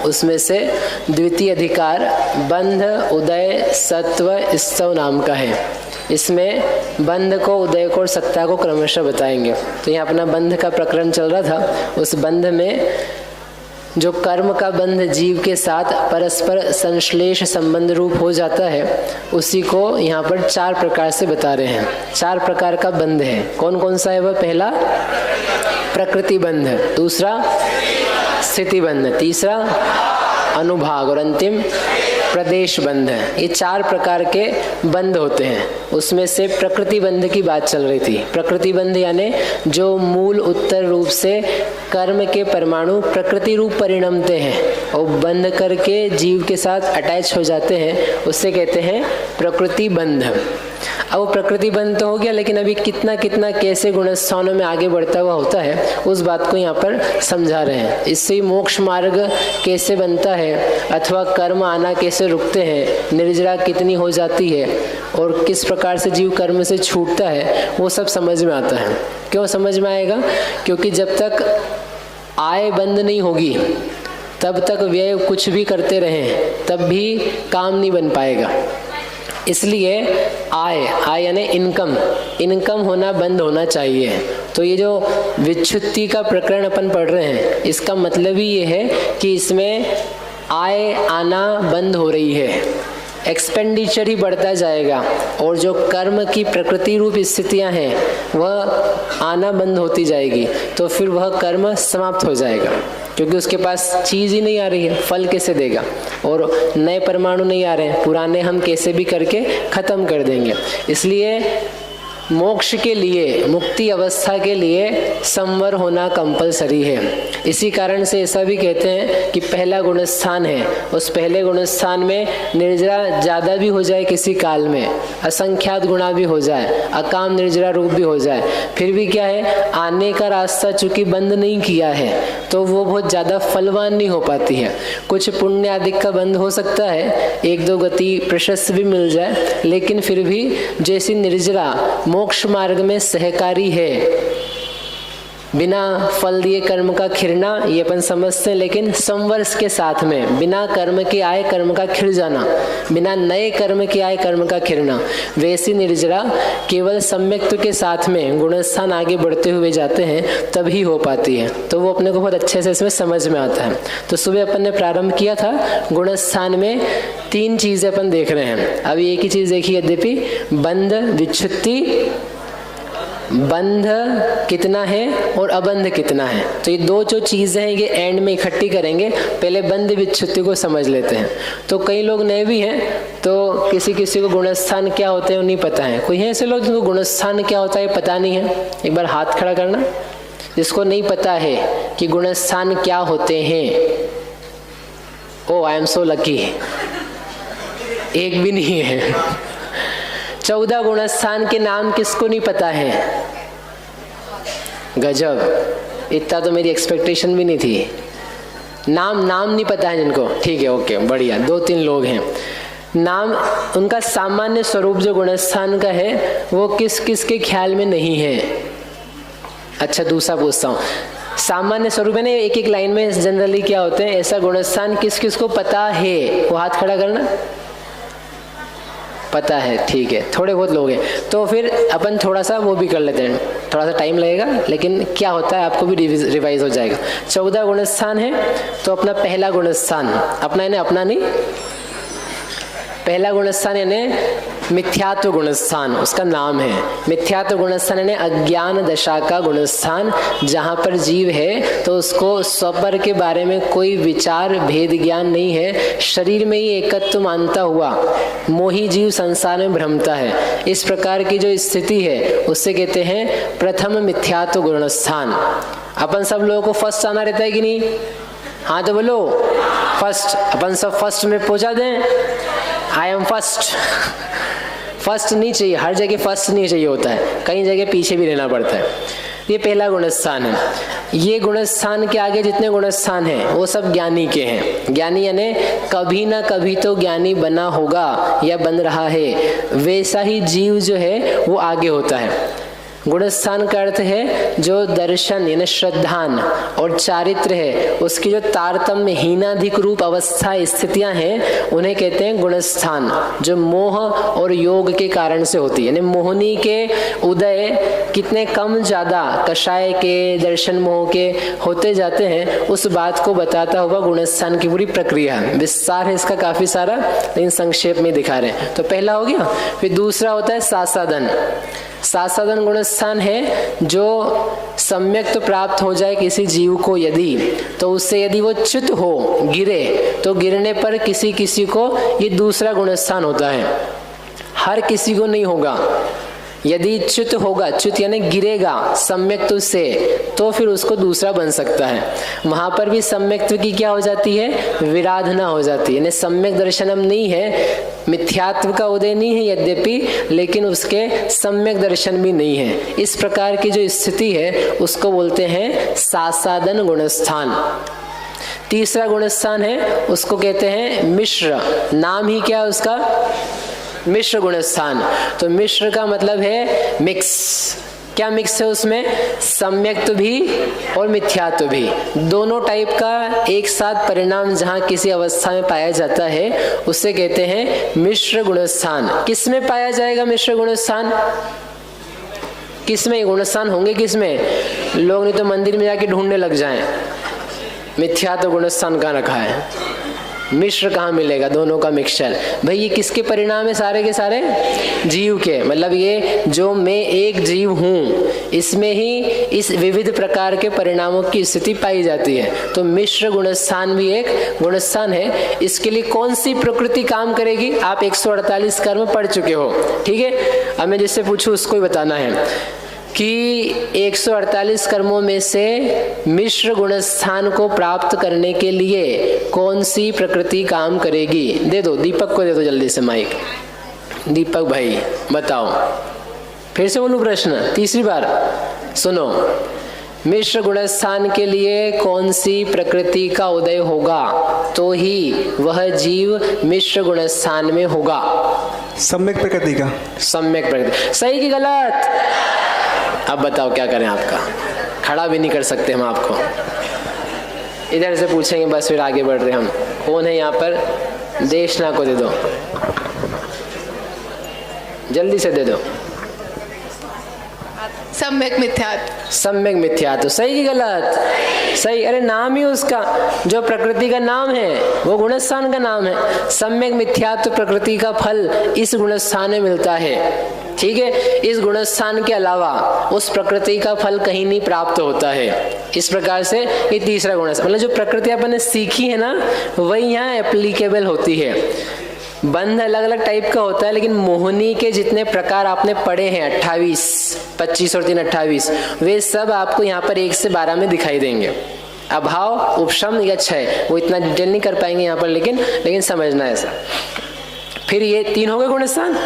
उसमें से द्वितीय अधिकार बंध उदय सत्व स्तव नाम का है। इसमें बंध को, उदय को और सत्ता को क्रमशः बताएंगे। तो यहाँ अपना बंध का प्रकरण चल रहा था। उस बंध में जो कर्म का बंध जीव के साथ परस्पर संश्लेष संबंध रूप हो जाता है, उसी को यहाँ पर 4 प्रकार से बता रहे हैं। 4 प्रकार का बंध है। कौन कौन सा है वह? पहला प्रकृति बंध, दूसरा स्थिति बंध, तीसरा अनुभाग और अंतिम प्रदेश बंध। ये 4 प्रकार के बंध होते हैं। उसमें से प्रकृति बंध की बात चल रही थी। प्रकृति बंध यानी जो मूल उत्तर रूप से कर्म के परमाणु प्रकृति रूप परिणमते हैं और बंध करके जीव के साथ अटैच हो जाते हैं, उससे कहते हैं प्रकृति बंध। अब प्रकृति बंध तो हो गया, लेकिन अभी कितना कितना कैसे गुणस्थानों में आगे बढ़ता हुआ होता है, उस बात को यहाँ पर समझा रहे हैं। इससे मोक्ष मार्ग कैसे बनता है, अथवा कर्म आना कैसे रुकते हैं, निर्जरा कितनी हो जाती है और किस प्रकार से जीव कर्म से छूटता है, वो सब समझ में आता है। क्यों समझ में आएगा? क्योंकि जब तक आय बंद नहीं होगी, तब तक व्यय कुछ भी करते रहें, तब भी काम नहीं बन पाएगा। इसलिए आय यानी इनकम होना बंद होना चाहिए। तो ये जो विच्छुत्ति का प्रकरण अपन पढ़ रहे हैं, इसका मतलब ही ये है कि इसमें आय आना बंद हो रही है, एक्सपेंडिचर ही बढ़ता जाएगा और जो कर्म की प्रकृति रूप स्थितियां हैं वह आना बंद होती जाएगी। तो फिर वह कर्म समाप्त हो जाएगा, क्योंकि उसके पास चीज ही नहीं आ रही है, फल कैसे देगा। और नए परमाणु नहीं आ रहे हैं, पुराने हम कैसे भी करके खत्म कर देंगे। इसलिए मोक्ष के लिए, मुक्ति अवस्था के लिए संवर होना कंपलसरी है। इसी कारण से ऐसा भी कहते हैं कि पहला गुणस्थान है, उस पहले गुणस्थान में निर्जरा ज्यादा भी हो जाए किसी काल में, असंख्यात गुणा भी हो जाए, अकाम निर्जरा रूप भी हो जाए, फिर भी क्या है, आने का रास्ता चूंकि बंद नहीं किया है तो वो बहुत ज्यादा फलवान नहीं हो पाती है। कुछ पुण्य आदि का बंद हो सकता है, 1-2 गति प्रशस्त भी मिल जाए, लेकिन फिर भी जैसी निर्जरा मोक्ष मार्ग में सहकारी है, बिना फल दिए कर्म का खिरना, ये अपन समझते हैं, लेकिन संवर्ष के साथ में बिना कर्म के आए कर्म का खिर जाना, बिना नए कर्म के आए कर्म का खिरना, वैसी निर्जरा केवल सम्यक्त्व के साथ में गुणस्थान आगे बढ़ते हुए जाते हैं तभी हो पाती है। तो वो अपने को बहुत अच्छे से इसमें समझ में आता है। तो सुबह अपन ने प्रारंभ किया था, गुणस्थान में 3 चीजें अपन देख रहे हैं। अभी एक ही चीज देखी, यद्यपि बंध विच्छुत्ति, बंध कितना है और अबंध कितना है। तो ये 2 जो चीजें हैं ये एंड में इकट्ठी करेंगे। पहले बंध विच्छुत्ति को समझ लेते हैं। तो कई लोग नए भी हैं, तो किसी को गुणस्थान क्या होते हैं नहीं पता है। कोई है ऐसे लोग जिनको गुणस्थान क्या होता है पता नहीं है? एक बार हाथ खड़ा करना जिसको नहीं पता है कि गुणस्थान क्या होते हैं। ओ आई एम सो लकी, एक भी नहीं है। 14 गुणस्थान के नाम किसको नहीं पता है? गजब, इतना तो मेरी एक्सपेक्टेशन भी नहीं थी। नाम नहीं पता है जिनको, ठीक है, ओके, बढ़िया। 2-3 लोग हैं। नाम उनका सामान्य स्वरूप जो गुणस्थान का है वो किस किस के ख्याल में नहीं है। अच्छा, दूसरा पूछता हूँ, सामान्य स्वरूप है ना, एक लाइन में जनरली क्या होते हैं, ऐसा गुणस्थान किस किस को पता है? वो हाथ खड़ा करना। पता है, ठीक है, थोड़े बहुत लोग हैं। तो फिर अपन थोड़ा सा वो भी कर लेते हैं, थोड़ा सा टाइम लगेगा, लेकिन क्या होता है आपको भी रिवाइज हो जाएगा। 14 गुणस्थान है। तो अपना पहला गुणस्थान, अपना नहीं, पहला गुणस्थान यानी मिथ्यात्व गुणस्थान, उसका नाम है मिथ्यात्व गुणस्थान यानी अज्ञान दशा का गुणस्थान। जहाँ पर जीव है तो उसको स्वपर के बारे में कोई विचार भेद ज्ञान नहीं है, शरीर में ही एकत्व मानता हुआ मोही जीव संसार में भ्रमता है। इस प्रकार की जो स्थिति है उससे कहते हैं प्रथम मिथ्यात्व गुणस्थान। अपन सब लोगों को फर्स्ट आना रहता है कि नहीं? हाँ तो बोलो फर्स्ट। अपन सब फर्स्ट में पहुंचा दें, आई एम फर्स्ट। फर्स्ट नहीं चाहिए, हर जगह फर्स्ट नहीं चाहिए होता है, कई जगह पीछे भी रहना पड़ता है। ये पहला गुणस्थान है। ये गुणस्थान के आगे जितने गुणस्थान हैं वो सब ज्ञानी के हैं। ज्ञानी यानी कभी ना कभी तो ज्ञानी बना होगा या बन रहा है, वैसा ही जीव जो है वो आगे होता है। गुणस्थान का अर्थ है जो दर्शन यानी श्रद्धान और चारित्र है उसकी जो तारतम्य हीनाधिक रूप अवस्था स्थितियां हैं उन्हें कहते हैं गुणस्थान, जो मोह और योग के कारण से होती है। यानी मोहनी के उदय कितने कम ज्यादा कषाय के दर्शन मोह के होते जाते हैं उस बात को बताता हुआ गुणस्थान की पूरी प्रक्रिया। विस्तार है इसका काफी सारा, लेकिन संक्षेप में दिखा रहे हैं। तो पहला हो गया। फिर दूसरा होता है सासादन। सासादन गुणस्थान है जो सम्यक तो प्राप्त हो जाए किसी जीव को यदि, तो उससे यदि वो च्युत हो गिरे तो गिरने पर किसी किसी को ये दूसरा गुणस्थान होता है, हर किसी को नहीं होगा। यदि च्युत होगा, च्युत यानी गिरेगा सम्यक्त्व से, तो फिर उसको दूसरा बन सकता है। वहां पर भी सम्यक्त्व की क्या हो जाती है, विराधना हो जाती है। यानी सम्यक दर्शनम नहीं है, मिथ्यात्व का उदय नहीं है यद्यपि, लेकिन उसके सम्यक दर्शन भी नहीं है। इस प्रकार की जो स्थिति है उसको बोलते हैं सासादन गुणस्थान। तीसरा गुणस्थान है उसको कहते हैं मिश्र। नाम ही क्या है उसका, मिश्र गुणस्थान। तो मिश्र का मतलब है मिक्स। क्या मिक्स है उसमें, सम्यक्त्व भी और मिथ्यात्व भी, दोनों टाइप का एक साथ परिणाम जहां किसी अवस्था में पाया जाता है उसे कहते हैं मिश्र गुणस्थान। किसमें पाया जाएगा मिश्र गुणस्थान, किसमें गुणस्थान होंगे, किसमें? लोग नहीं तो मंदिर में जाके ढूंढने लग जाएं मिथ्यात्व गुणस्थान कहाँ रखा है, मिश्र कहाँ मिलेगा, दोनों का मिक्सचर। भाई ये किसके परिणाम है, सारे के सारे जीव के। मतलब ये जो मैं एक जीव हूँ इसमें ही इस विविध प्रकार के परिणामों की स्थिति पाई जाती है। तो मिश्र गुणस्थान भी एक गुणस्थान है। इसके लिए कौन सी प्रकृति काम करेगी, आप 148 कर्म पढ़ चुके हो, ठीक है। अब मैं जिससे पूछूं उसको ही बताना है कि 148 कर्मों में से मिश्र गुणस्थान को प्राप्त करने के लिए कौन सी प्रकृति काम करेगी। दे दो, दीपक को दे दो जल्दी से माइक। दीपक भाई बताओ, फिर से बोलूं प्रश्न, तीसरी बार सुनो। मिश्र गुणस्थान के लिए कौन सी प्रकृति का उदय होगा तो ही वह जीव मिश्र गुणस्थान में होगा? सम्यक प्रकृति का। सम्यक प्रकृति, सही कि गलत? अब बताओ क्या करें, आपका खड़ा भी नहीं कर सकते हम आपको। इधर से पूछेंगे बस, फिर आगे बढ़ रहे हम। कौन है यहाँ पर, देशना को दे दो, जल्दी से दे दो। सम्यक मिथ्यात्व। सम्यक मिथ्यात्व, सही कि गलत? सही। अरे नाम ही उसका, जो प्रकृति का नाम है वो गुणस्थान का नाम है। सम्यक मिथ्यात्व प्रकृति का फल इस गुणस्थान में मिलता है, ठीक है। इस गुणस्थान के अलावा उस प्रकृति का फल कहीं नहीं प्राप्त होता है। इस प्रकार से ये तीसरा गुणस्थान, मतलब जो प्रकृति अपन ने सीखी है ना वही यहाँ एप्लीकेबल होती है। बंध अलग अलग टाइप का होता है, लेकिन मोहनी के जितने प्रकार आपने पढ़े हैं 28, 25 और 3 28, वे सब आपको यहाँ पर 1 से 12 में दिखाई देंगे। अभाव, उपशम या क्षय, वो इतना डिटेल नहीं कर पाएंगे यहाँ पर, लेकिन समझना ऐसा। फिर ये 3 हो गए गुणस्थान।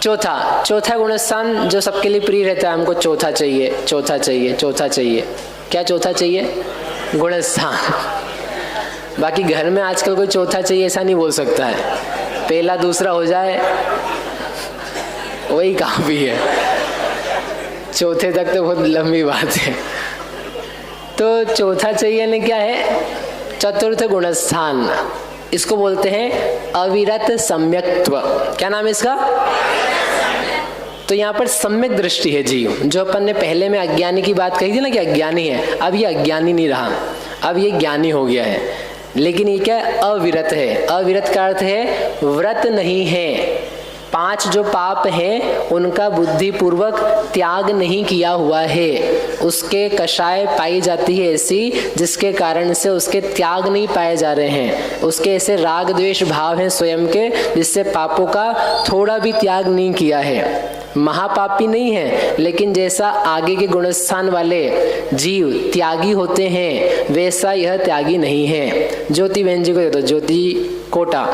चौथा गुणस्थान जो सबके लिए प्रिय रहता है, हमको चौथा चाहिए, चौथा चाहिए, चौथा चाहिए। क्या चौथा चाहिए? गुणस्थान। बाकी घर में आजकल कोई चौथा चाहिए ऐसा नहीं बोल सकता है, पहला दूसरा हो जाए वही काफी है, चौथे तक तो बहुत लंबी बात है। तो चौथा चाहिए ने क्या है, चतुर्थ गुणस्थान। इसको बोलते हैं अविरत सम्यक्त्व। क्या नाम है इसका? तो यहाँ पर सम्यक दृष्टि है जीव। जो अपन ने पहले में अज्ञानी की बात कही थी ना कि अज्ञानी है, अब ये अज्ञानी नहीं रहा, अब ये ज्ञानी हो गया है। लेकिन ये क्या है, अविरत है। अविरत का अर्थ है व्रत नहीं है, 5 जो पाप हैं उनका बुद्धि पूर्वक त्याग नहीं किया हुआ है। उसके कषाय पाई जाती है ऐसी जिसके कारण से उसके त्याग नहीं पाए जा रहे हैं। उसके ऐसे राग द्वेष भाव हैं स्वयं के जिससे पापों का थोड़ा भी त्याग नहीं किया है। महापापी नहीं है, लेकिन जैसा आगे के गुणस्थान वाले जीव त्यागी होते हैं वैसा यह त्यागी नहीं है। ज्योति बहन जी को दे दो, ज्योति कोटा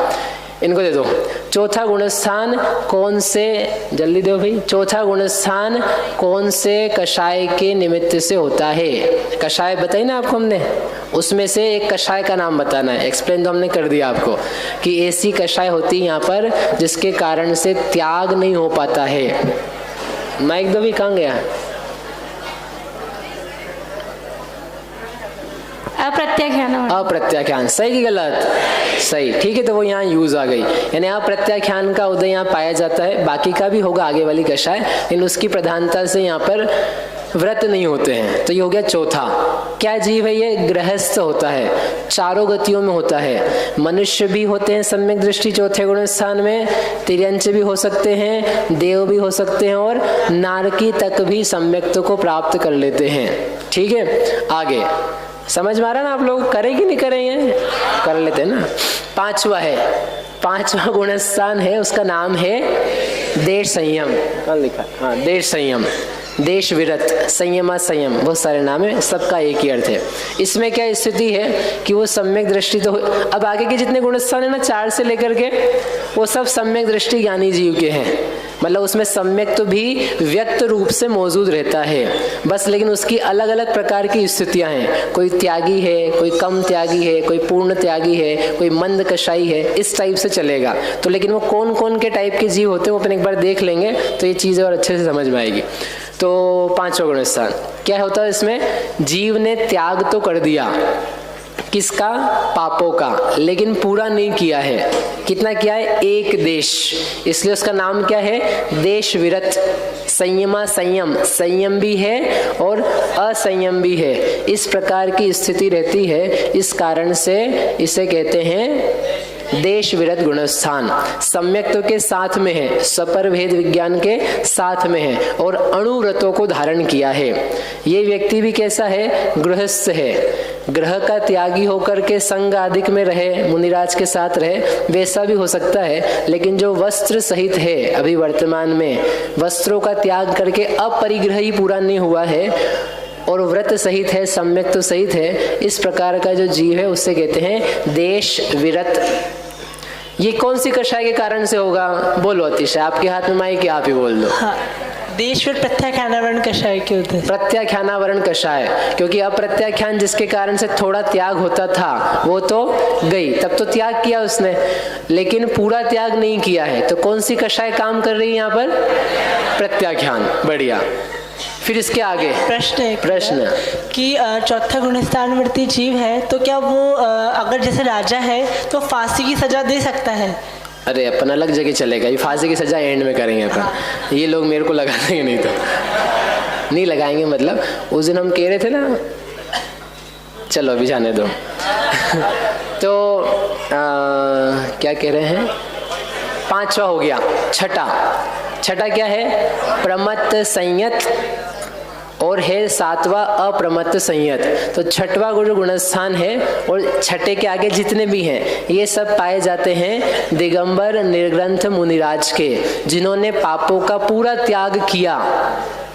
इनको दे दो। चौथा गुणस्थान कौन से, जल्दी दो भाई। चौथा गुणस्थान कौन से कषाय के निमित्त से होता है? कषाय बताई ना आपको हमने, उसमें से एक कषाय का नाम बताना है। एक्सप्लेन तो हमने कर दिया आपको कि ऐसी कषाय होती है यहाँ पर जिसके कारण से त्याग नहीं हो पाता है। माइक दो भी, कहाँ गया? अप्रत्याख्यान। अप्रत्याख्यान सही कि गलत? सही, ठीक है। तो वो यहाँ यूज आ गई, यानी अप्रत्याख्यान का उदय यहाँ पाया जाता है। बाकी का भी होगा आगे वाली कषाय, लेकिन उसकी प्रधानता से यहाँ पर व्रत नहीं होते हैं। तो ये हो गया चौथा। क्या जीव है ये? गृहस्थ होता है, चारों गतियों में होता है। मनुष्य भी होते हैं सम्यक दृष्टि चौथे गुण स्थान में, तिर्यंच भी हो सकते हैं, देव भी हो सकते हैं, और नारकी तक भी सम्यक्त्व को प्राप्त कर लेते हैं। ठीक है, आगे समझ में आ रहा ना? आप लोग करें कि नहीं करेंगे? कर लेते हैं ना। पांचवा है, पांचवा गुण स्थान है, उसका नाम है देश संयम। कहाँ लिखा? हाँ, देश संयम, देश विरत, संयमा संयम, बहुत सारे नाम है, सबका एक ही अर्थ है। इसमें क्या स्थिति है कि वो सम्यक दृष्टि तो अब आगे के जितने गुणस्थान है ना 4 से लेकर के, वो सब सम्यक दृष्टि ज्ञानी जीव के हैं। मतलब उसमें सम्यक तो भी व्यक्त रूप से मौजूद रहता है बस, लेकिन उसकी अलग अलग प्रकार की स्थितियां हैं। कोई त्यागी है, कोई कम त्यागी है, कोई पूर्ण त्यागी है, कोई मंद कषाई है, इस टाइप से चलेगा। तो लेकिन वो कौन कौन के टाइप के जीव होते हैं वो अपन एक बार देख लेंगे तो ये चीज़ें और अच्छे से समझ में आएगी। तो पांचवा गुण स्थान क्या होता है? इसमें जीव ने त्याग तो कर दिया, किसका? पापों का, लेकिन पूरा नहीं किया है। कितना किया है? एक देश, इसलिए उसका नाम क्या है? देश विरत, संयमा संयम, संयम भी है और असंयम भी है, इस प्रकार की स्थिति रहती है। इस कारण से इसे कहते हैं देश विरत गुणस्थान। सम्यक्त्व के साथ में है, सपर भेद विज्ञान के साथ में है, और अणुव्रतों को धारण किया है। ये व्यक्ति भी कैसा है? गृहस्थ है, ग्रह का त्यागी होकर के संग आदिक में रहे, मुनिराज के साथ रहे, वैसा भी हो सकता है। लेकिन जो वस्त्र सहित है, अभी वर्तमान में वस्त्रों का त्याग करके अपरिग्रह ही पूरा नहीं हुआ है और व्रत सहित है, सम्यक्त्व सहित है, इस प्रकार का जो जीव है उससे कहते हैं देश विरत। ये कौन सी कषाय के कारण से होगा? बोलो अतिशय, आपके हाथ में माइक, आप ही बोल दो। हाँ, देश विरत प्रत्याख्यानावरण कषाय के होते हैं। प्रत्याख्यानावरण कषाय, क्योंकि अप्रत्याख्यान जिसके कारण से थोड़ा त्याग होता था वो तो गई, तब तो त्याग किया उसने, लेकिन पूरा त्याग नहीं किया है। तो कौन सी कषाय काम कर रही है यहाँ पर? प्रत्याख्यान। बढ़िया। फिर इसके आगे प्रश्न कि चौथा गुणस्थान वर्ती जीव है तो क्या वो अगर जैसे राजा है तो फांसी की सजा दे सकता है? अरे अपन अलग जगह चलेगा, ये फांसी की सजा एंड में करेंगे अपन। ये लोग मेरे को लगा देंगे, नहीं तो नहीं लगाएंगे। मतलब उस दिन हम कह रहे थे ना, चलो अभी जाने दो। तो क्या कह रहे हैं? पांचवा हो गया। छठा क्या है? प्रमत्त संयत, और है सातवां अप्रमत्त संयत। तो छठवां जो गुणस्थान है और छठे के आगे जितने भी हैं ये सब पाए जाते हैं दिगंबर निर्ग्रंथ मुनिराज के, जिन्होंने पापों का पूरा त्याग किया।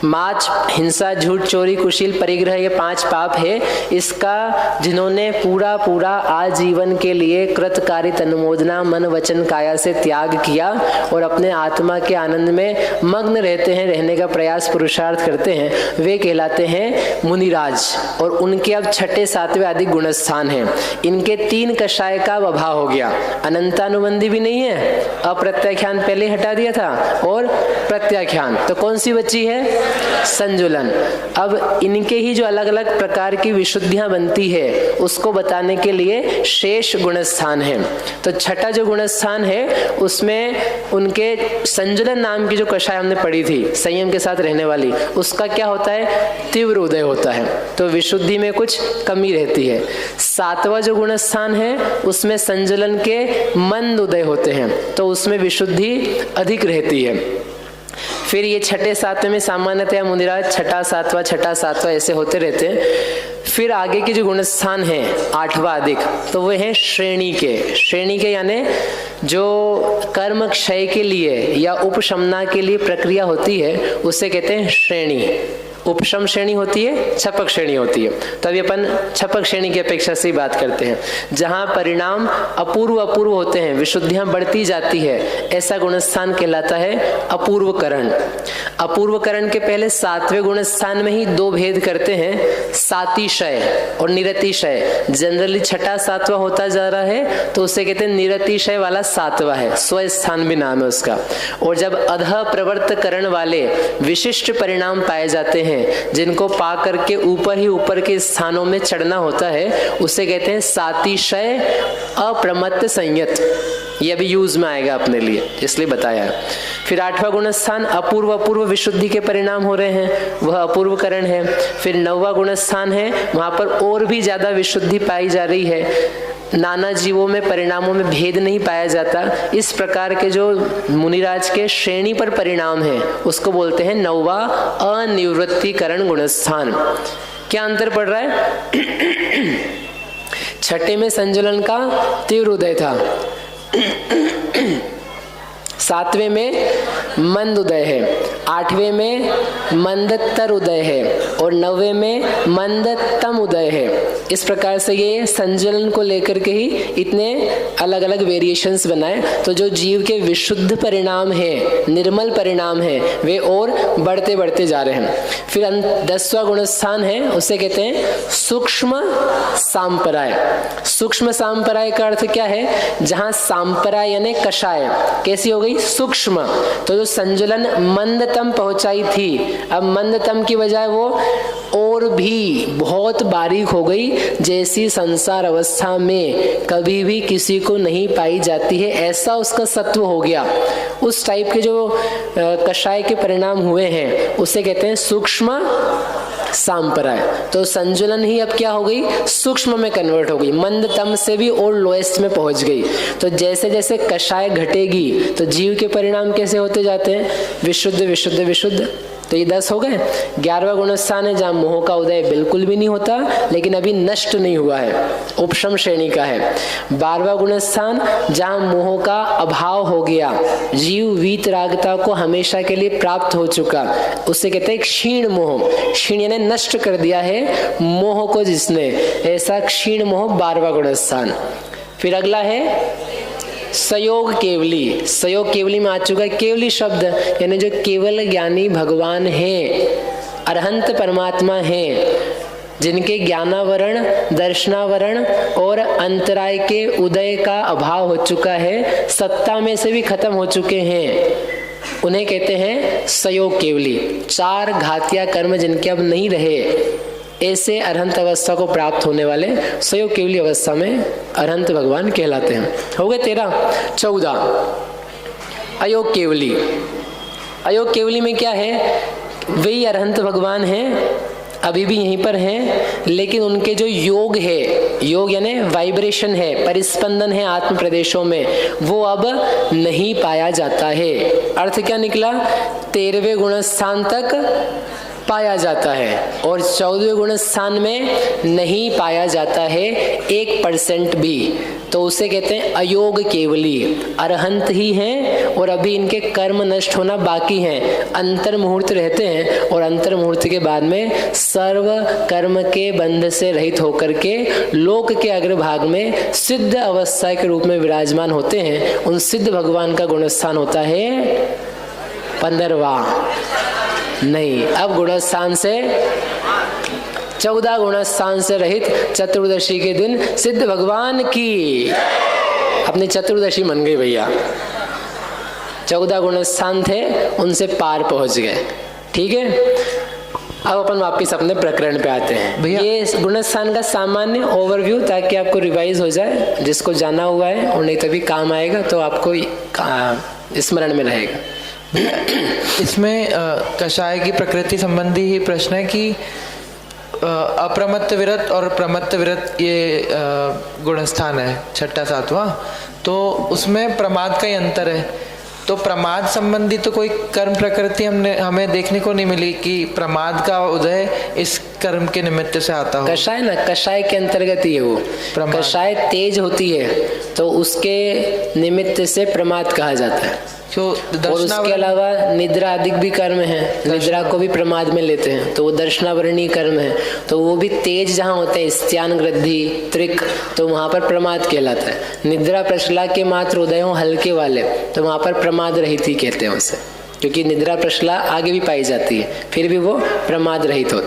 माच, हिंसा, झूठ, चोरी, कुशील, परिग्रह, ये 5 पाप है। इसका जिन्होंने पूरा आजीवन के लिए कृतकारित अनुमोदना मन वचन काया से त्याग किया और अपने आत्मा के आनंद में मग्न रहते हैं, रहने का प्रयास पुरुषार्थ करते हैं, वे कहलाते हैं मुनिराज। और उनके अब छठे सातवें आदि गुणस्थान हैं। इनके 3 कषाय का अभाव हो गया। अनंतानुबंधी भी नहीं है, अप्रत्याख्यान पहले हटा दिया था, और प्रत्याख्यान। तो कौन सी बची है? संजुलन। अब इनके ही जो अलग अलग प्रकार की विशुद्धियां बनती है उसको बताने के लिए शेष गुणस्थान है। तो छठा जो गुणस्थान है उसमें उनके संजुलन नाम की जो कषाय हमने पढ़ी थी, संयम के साथ रहने वाली, उसका क्या होता है? तीव्र उदय होता है, तो विशुद्धि में कुछ कमी रहती है। सातवां जो गुणस्थान है उसमें संजुलन के मंद उदय होते हैं, तो उसमें विशुद्धि अधिक रहती है। फिर ये छठे सातवें में सामान्यतया मुनिराज छठा सातवां ऐसे होते रहते हैं। फिर आगे के जो गुणस्थान हैं 8वां अधिक, तो वो हैं श्रेणी के यानी जो कर्म क्षय के लिए या उपशमना के लिए प्रक्रिया होती है उसे कहते हैं श्रेणी। उपशम श्रेणी होती है, छपक श्रेणी होती है। तभी अपन छपक श्रेणी की अपेक्षा से बात करते हैं, जहां परिणाम अपूर्व होते हैं, विशुद्धियां बढ़ती जाती है, ऐसा गुणस्थान कहलाता है अपूर्वकरण। अपूर्वकरण के पहले 7वें गुण स्थान में ही 2 भेद करते हैं, सातिशय और निरतिशय। जनरली 6ठा 7वां होता जा रहा है तो उसे कहते हैं निरतिशय वाला 7वां है, स्वस्थान भी नाम है उसका। और जब अधः प्रवर्तकरण वाले विशिष्ट परिणाम पाए जाते हैं जिनको पा करके ऊपर ही ऊपर के स्थानों में चढ़ना होता है, उसे कहते हैं सातिशय अप्रमत्त संयत। ये अभी यूज में आएगा अपने लिए, इसलिए बताया है। फिर 8वां गुण स्थान अपूर्व विशुद्धि के परिणाम हो रहे हैं, वह अपूर्वकरण है। फिर 9वां गुण स्थान है, वहां पर और भी ज्यादा विशुद्धि पाई जा रही है, नाना जीवों में परिणामों में भेद नहीं पाया जाता। इस प्रकार के जो मुनिराज के श्रेणी पर परिणाम है उसको बोलते हैं 9वां अनिवृत्तिकरण गुणस्थान। क्या अंतर पड़ रहा है? 6ठे में संजुलन का तीव्र उदय था, 7वें में मंद उदय है, 8वें में मंदतर उदय है और 9वें में मंदतम उदय है। इस प्रकार से ये संजुलन को लेकर के ही इतने अलग अलग वेरिएशंस बनाए। तो जो जीव के विशुद्ध परिणाम है, निर्मल परिणाम है, वे और बढ़ते बढ़ते जा रहे हैं। फिर 10वां गुण स्थान है, उसे कहते हैं सूक्ष्म सांपराय। सूक्ष्म सांपराय का अर्थ क्या है? जहां सांपराय यानी कषाय कैसी हो गई? सूक्ष्म। तो जो संजुलन मंदतम पहुंचाई थी, अब मंदतम की बजाय वो और भी बहुत बारीक हो गई, जैसी संसार अवस्था में कभी भी किसी को नहीं पाई जाती है, ऐसा उसका सत्व हो गया। उस टाइप के जो कषाय के परिणाम हुए हैं उसे कहते हैं सूक्ष्म सांपराय। तो संजुलन ही अब क्या हो गई? सूक्ष्म में कन्वर्ट हो गई, मंदतम से भी और लोएस्ट में पहुंच गई। तो जैसे जैसे कषाय घटेगी तो जीव के परिणाम कैसे होते जाते हैं? विशुद्ध विशुद्ध विशुद्ध। तो ये 10 हो गए। 11वां गुण स्थान है जहाँ मोह का उदय बिल्कुल भी नहीं होता, लेकिन अभी नष्ट नहीं हुआ है, उपशम श्रेणी का है। 12वां गुण स्थान जहाँ मोह का अभाव हो गया, जीव वीतरागता को हमेशा के लिए प्राप्त हो चुका, उसे कहते हैं क्षीण मोह। क्षीण यानी नष्ट कर दिया है मोह को जिसने, ऐसा क्षीण मोह 12वां गुण स्थान। फिर अगला है सयोग केवली। सयोग केवली में आ चुका है केवली शब्द, यानी जो केवल ज्ञानी भगवान है, अरहंत परमात्मा है, जिनके ज्ञानावरण, दर्शनावरण और अंतराय के उदय का अभाव हो चुका है, सत्ता में से भी खत्म हो चुके हैं, उन्हें कहते हैं सयोग केवली। 4 घातिया कर्म जिनके अब नहीं रहे, ऐसे अरहंत अवस्था को प्राप्त होने वाले सयोग केवली अवस्था में अरहंत भगवान कहलाते हैं। हो गए 13। 14 अयोग केवली। अयोग केवली में क्या है? वही अरहंत भगवान हैं, अभी भी यहीं पर हैं, लेकिन उनके जो योग है, योग यानी वाइब्रेशन है, परिस्पंदन है आत्म प्रदेशों में, वो अब नहीं पाया जाता है। अर्थ क्या निकला? 13वें गुण स्थान तक पाया जाता है और 14वें गुण स्थान में नहीं पाया जाता है 1% भी। तो उसे कहते हैं अयोग केवली। अरहंत ही हैं और अभी इनके कर्म नष्ट होना बाकी हैं, अंतर मुहूर्त रहते हैं और अंतर मुहूर्त के बाद में सर्व कर्म के बंध से रहित होकर के लोक के अग्रभाग में सिद्ध अवस्था के रूप में विराजमान होते हैं। उन सिद्ध भगवान का गुणस्थान होता है 15वां। नहीं, अब गुणस्थान से 14 गुणस्थान से रहित चतुर्दशी के दिन सिद्ध भगवान की अपनी चतुर्दशी मन गई भैया। 14 गुणस्थान थे, उनसे पार पहुंच गए। ठीक है, अब अपन वापिस अपने प्रकरण पे आते हैं भैया। ये गुणस्थान का सामान्य ओवरव्यू, ताकि आपको रिवाइज हो जाए, जिसको जाना हुआ है और नहीं तभी काम आएगा तो आपको स्मरण में रहेगा। इसमें कषाय की प्रकृति संबंधी ही प्रश्न है कि अप्रमत्त विरत और प्रमत्त विरत ये गुणस्थान है 6ठा 7वां, तो उसमें प्रमाद का ही अंतर है। तो प्रमाद संबंधी तो कोई कर्म प्रकृति हमें देखने को नहीं मिली कि प्रमाद का उदय इस कर्म के निमित्त से आता हो। कषाय ना, कषाय के अंतर्गत ही है वो। कषाय तेज होती है तो उसके निमित्त से प्रमाद कहा जाता है। और उसके अलावा निद्रा अधिक भी कर्म है, निद्रा को भी प्रमाद में लेते हैं, तो वो दर्शनावरणीय कर्म है, तो वो भी तेज जहाँ होते हैं, स्त्यान गृद्धि त्रिक, तो वहाँ पर प्रमाद कहलाता है। निद्रा प्रचला के मात्र उदयों हल्के वाले, तो वहाँ पर प्रमाद रहित ही कहते हैं उसे। क्योंकि निद्रा प्रश्ला आगे भी पाई जाती है, फिर भी वो प्रमाद रहित होते हैं।